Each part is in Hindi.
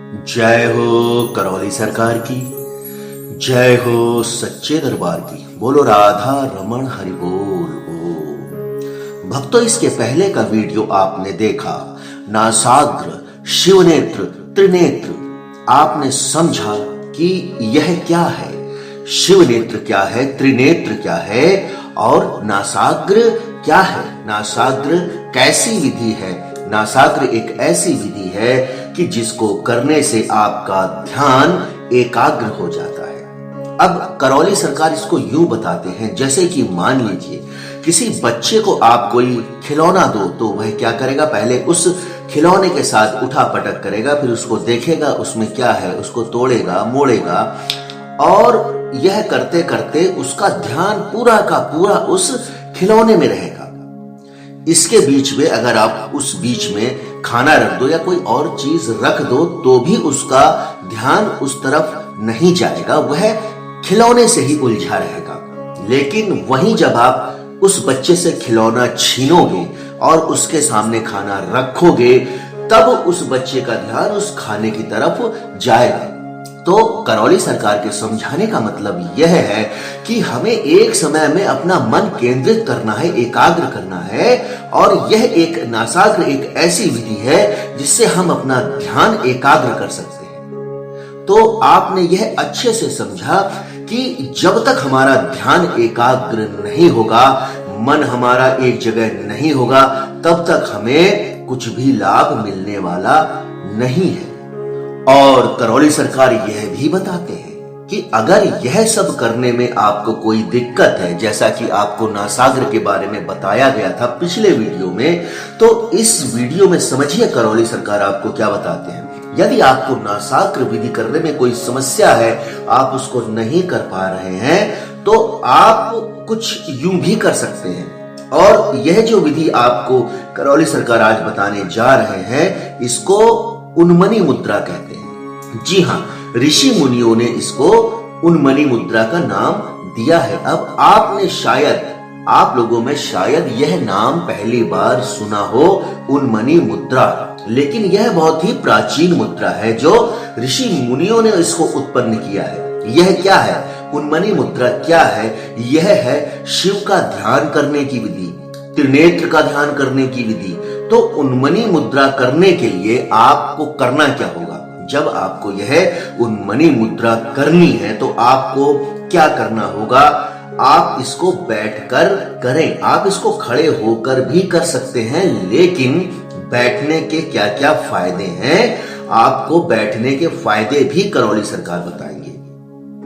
जय हो करौली सरकार की। जय हो सच्चे दरबार की। बोलो राधा रमण हरि बोल। ओ भक्तों, इसके पहले का वीडियो आपने देखा, नासाग्र, शिवनेत्र, त्रिनेत्र। आपने समझा कि यह क्या है, शिवनेत्र क्या है, त्रिनेत्र क्या है और नासाग्र क्या है। नासाग्र कैसी विधि है? नासाग्र एक ऐसी विधि है कि जिसको करने से आपका ध्यान एकाग्र हो जाता है। अब करौली सरकार इसको यूं बताते हैं, जैसे कि मान लीजिए किसी बच्चे को आप कोई खिलौना दो तो वह क्या करेगा, पहले उस खिलौने के साथ उठा पटक करेगा, फिर उसको देखेगा उसमें क्या है, उसको तोड़ेगा, मोड़ेगा और यह करते करते उसका ध्यान पूरा का पूरा उस खिलौने में रहेगा। इसके बीच में अगर आप उस बीच में खाना रख दो या कोई और चीज रख दो तो भी उसका ध्यान उस तरफ नहीं जाएगा, वह खिलौने से ही उलझा रहेगा। लेकिन वहीं जब आप उस बच्चे से खिलौना छीनोगे और उसके सामने खाना रखोगे, तब उस बच्चे का ध्यान उस खाने की तरफ जाएगा। तो करौली सरकार के समझाने का मतलब यह है कि हमें एक समय में अपना मन केंद्रित करना है, एकाग्र करना है, और यह एक नासाग्र एक ऐसी विधि है जिससे हम अपना ध्यान एकाग्र कर सकते हैं। तो आपने यह अच्छे से समझा कि जब तक हमारा ध्यान एकाग्र नहीं होगा, मन हमारा एक जगह नहीं होगा, तब तक हमें कुछ भी लाभ मिलने वाला नहीं है। और करौली सरकार यह भी बताते हैं कि अगर यह सब करने में आपको कोई दिक्कत है, जैसा कि आपको नासाग्र के बारे में बताया गया था पिछले वीडियो में, तो इस वीडियो में समझिए करौली सरकार आपको क्या बताते हैं। यदि आपको नासाग्र विधि करने में कोई समस्या है, आप उसको नहीं कर पा रहे हैं, तो आप कुछ यूं भी कर सकते हैं। और यह जो विधि आपको करौली सरकार आज बताने जा रहे हैं, इसको उन्मनी मुद्रा कहते हैं। जी हां, ऋषि मुनियों ने इसको उन्मनी मुद्रा का नाम दिया है। अब आपने शायद, आप लोगों में शायद यह नाम पहली बार सुना हो, उन्मनी मुद्रा। लेकिन यह बहुत ही प्राचीन मुद्रा है जो ऋषि मुनियों ने इसको उत्पन्न किया है। यह क्या है, उन्मनी मुद्रा क्या है? यह है शिव का ध्यान करने की विधि, त्रिनेत्र का ध्यान करने की विधि। तो उन्मनी मुद्रा करने के लिए आपको करना क्या होगा? जब आपको यह उन्मनी मुद्रा करनी है तो आपको क्या करना होगा? आप इसको बैठकर करें। आप इसको खड़े होकर भी कर सकते हैं, लेकिन बैठने के क्या क्या फायदे हैं, आपको बैठने के फायदे भी करौली सरकार बताएंगे।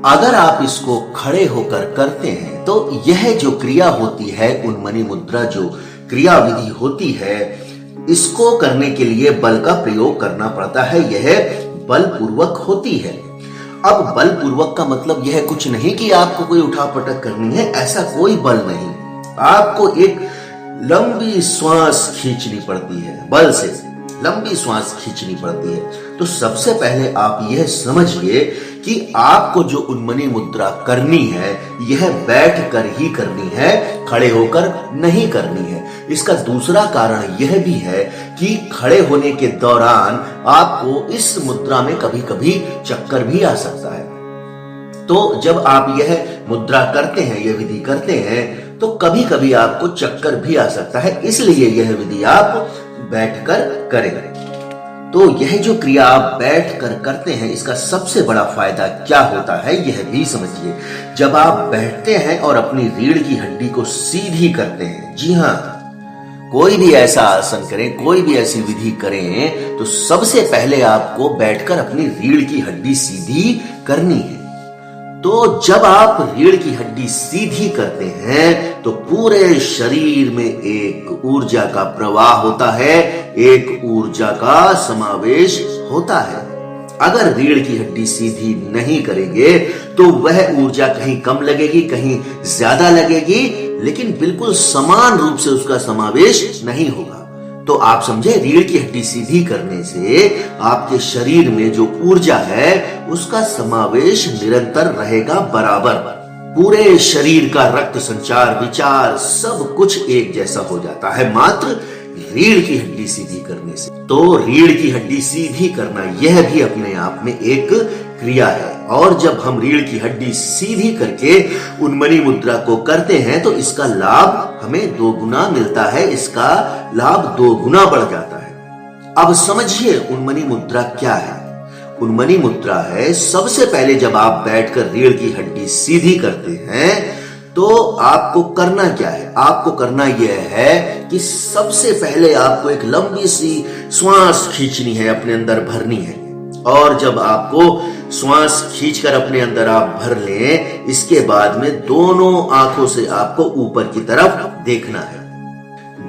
अगर आप इसको खड़े होकर करते हैं तो यह जो क्रिया होती है, उन्मनी मुद्रा जो क्रिया विधि होती है, इसको करने के लिए बल का प्रयोग करना पड़ता है। यह बलपूर्वक होती है। अब बलपूर्वक का मतलब यह कुछ नहीं कि आपको कोई उठापटक करनी है, ऐसा कोई बल नहीं। आपको एक लंबी श्वास खींचनी पड़ती है, बल से लंबी श्वास खींचनी पड़ती है। तो सबसे पहले आप यह समझिए कि आपको जो उन्मनी मुद्रा करनी है, यह बैठ कर ही करनी है, खड़े होकर नहीं करनी है। इसका दूसरा कारण यह भी है कि खड़े होने के दौरान आपको इस मुद्रा में कभी कभी चक्कर भी आ सकता है। तो जब आप यह मुद्रा करते हैं, यह विधि करते हैं, तो कभी कभी आपको चक्कर भी आ सकता है। इसलिए यह विधि आप बैठकर करें। तो यह जो क्रिया आप बैठकर करते हैं, इसका सबसे बड़ा फायदा क्या होता है, यह भी समझिए। जब आप बैठते हैं और अपनी रीढ़ की हड्डी को सीधी करते हैं, जी हां, कोई भी ऐसा आसन करें, कोई भी ऐसी विधि करें, तो सबसे पहले आपको बैठकर अपनी रीढ़ की हड्डी सीधी करनी है। तो जब आप रीढ़ की हड्डी सीधी करते हैं तो पूरे शरीर में एक ऊर्जा का प्रवाह होता है, एक ऊर्जा का समावेश होता है। अगर रीढ़ की हड्डी सीधी नहीं करेंगे तो वह ऊर्जा कहीं कम लगेगी, कहीं ज्यादा लगेगी, लेकिन बिल्कुल समान रूप से उसका समावेश नहीं होगा। तो आप समझे, रीढ़ की हड्डी सीधी करने से आपके शरीर में जो ऊर्जा है उसका समावेश निरंतर रहेगा, बराबर। पूरे शरीर का रक्त संचार, विचार, सब कुछ एक जैसा हो जाता है। मात्र रीढ़ की हड्डी सीधी करने से। तो रीढ़ की हड्डी सीधी करना यह भी अपने आप में एक क्रिया है, और जब हम रीढ़ की हड्डी सीधी करके उन्मनी मुद्रा को करते हैं तो इसका लाभ हमें 2 गुना मिलता है, इसका लाभ 2 गुना बढ़ जाता है। अब समझिए उन्मनी मुद्रा क्या है। उन्मनी मुद्रा है, सबसे पहले जब आप बैठकर रीढ़ की हड्डी सीधी करते हैं तो आपको करना क्या है। आपको करना यह है कि सबसे पहले आपको एक लंबी सी श्वास खींचनी है, अपने अंदर भरनी है, और जब आपको श्वास खींचकर अपने अंदर आप भर लें, इसके बाद में दोनों आंखों से आपको ऊपर की तरफ देखना है।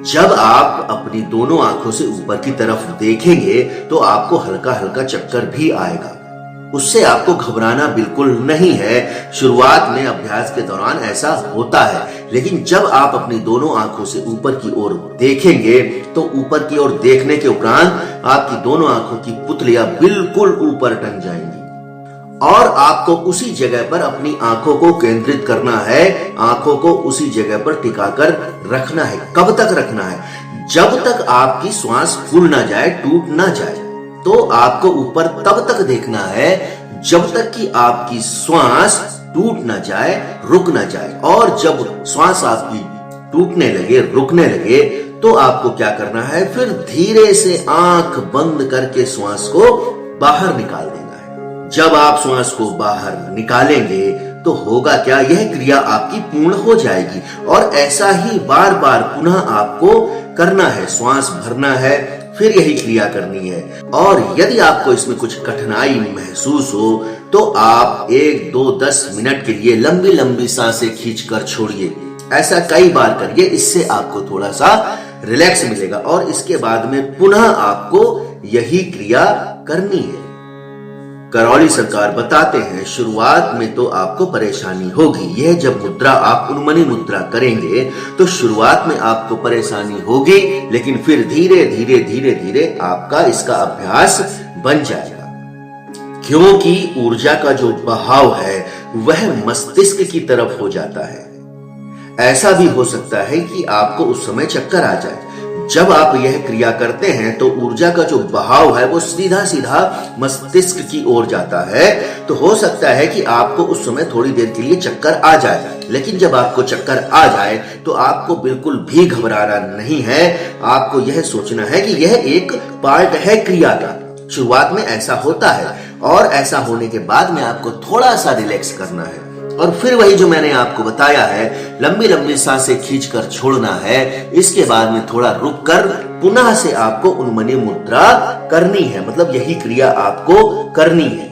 जब आप अपनी दोनों आंखों से ऊपर की तरफ देखेंगे तो आपको हल्का हल्का चक्कर भी आएगा। उससे आपको घबराना बिल्कुल नहीं है। शुरुआत में अभ्यास के दौरान ऐसा होता है, लेकिन जब आप अपनी दोनों आंखों से ऊपर की ओर देखेंगे तो ऊपर की ओर देखने के उपरांत आपकी दोनों आंखों की पुतलियां बिल्कुल ऊपर टंग जाएंगी, और आपको उसी जगह पर अपनी आंखों को केंद्रित करना है। आंखों को उसी जगह पर टिकाकर रखना है। कब तक रखना है? जब तक आपकी श्वास फूल ना जाए, टूट ना जाए। तो आपको ऊपर तब तक देखना है जब तक कि आपकी श्वास टूट ना जाए, रुक ना जाए। और जब श्वास आपकी टूटने लगे, रुकने लगे, तो आपको क्या करना है, फिर धीरे से आंख बंद करके श्वास को बाहर निकाल देना है। जब आप श्वास को बाहर निकालेंगे तो होगा क्या, यह क्रिया आपकी पूर्ण हो जाएगी, और ऐसा ही बार बार पुनः आपको करना है। श्वास भरना है, फिर यही क्रिया करनी है। और यदि आपको इसमें कुछ कठिनाई महसूस हो तो आप 1, 2, 10 मिनट के लिए लंबी लंबी सांसें खींचकर छोड़िए। ऐसा कई बार करिए, इससे आपको थोड़ा सा रिलैक्स मिलेगा, और इसके बाद में पुनः आपको यही क्रिया करनी है। करौली सरकार बताते हैं, शुरुआत में तो आपको परेशानी होगी। यह जब मुद्रा आप उन्मनी मुद्रा करेंगे तो शुरुआत में आपको परेशानी होगी, लेकिन फिर धीरे धीरे धीरे धीरे आपका इसका अभ्यास बन जाएगा। क्योंकि ऊर्जा का जो बहाव है वह मस्तिष्क की तरफ हो जाता है। ऐसा भी हो सकता है कि आपको उस समय चक्कर आ जाए। जब आप यह क्रिया करते हैं तो ऊर्जा का जो बहाव है वो सीधा सीधा मस्तिष्क की ओर जाता है। तो हो सकता है कि आपको उस समय थोड़ी देर के लिए चक्कर आ जाए, लेकिन जब आपको चक्कर आ जाए तो आपको बिल्कुल भी घबराना नहीं है। आपको यह सोचना है कि यह एक पार्ट है क्रिया का। शुरुआत में ऐसा होता है, और ऐसा होने के बाद में आपको थोड़ा सा रिलैक्स करना है, और फिर वही जो मैंने आपको बताया है, लंबी लंबी सांसें खींचकर छोड़ना है। इसके बाद में थोड़ा रुककर पुनः से आपको उन्मनी मुद्रा करनी है, मतलब यही क्रिया आपको करनी है।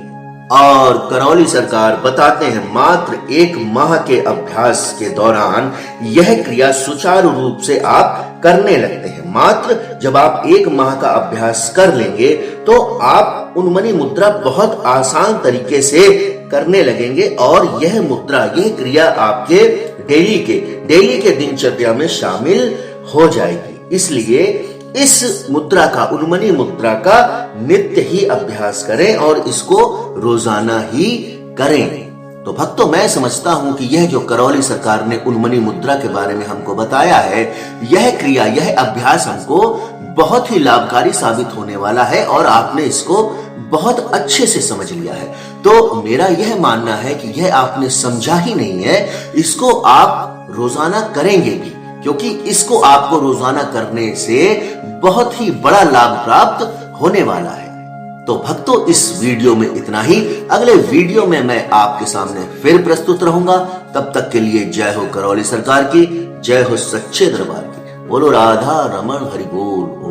और करौली सरकार बताते हैं, मात्र 1 माह के अभ्यास के दौरान यह क्रिया सुचारू रूप से आप करने लगते हैं। मात्र जब आप 1 माह का अभ्यास कर लेंगे तो आप उन्मनी मुद्रा बहुत आसान तरीके से करने लगेंगे, और यह मुद्रा, यह क्रिया आपके डेली के दिनचर्या में शामिल हो जाएगी। इसलिए इस मुद्रा का, उन्मनी मुद्रा का नित्य ही अभ्यास करें और इसको रोजाना ही करें। तो भक्तों, मैं समझता हूं कि यह जो करौली सरकार ने उन्मनी मुद्रा के बारे में हमको बताया है, यह क्रिया, यह अभ्यास हमको बहुत ही लाभकारी साबित होने वाला है, और आपने इसको बहुत अच्छे से समझ लिया है। तो मेरा यह मानना है कि यह आपने समझा ही नहीं है, इसको आप रोजाना करेंगे भी, क्योंकि इसको आपको रोजाना करने से बहुत ही बड़ा लाभ प्राप्त होने वाला है। तो भक्तों, इस वीडियो में इतना ही। अगले वीडियो में मैं आपके सामने फिर प्रस्तुत रहूंगा। तब तक के लिए जय हो करौली सरकार की, जय हो सच्चे दरबार की। बोलो राधा रमण हरि बोल।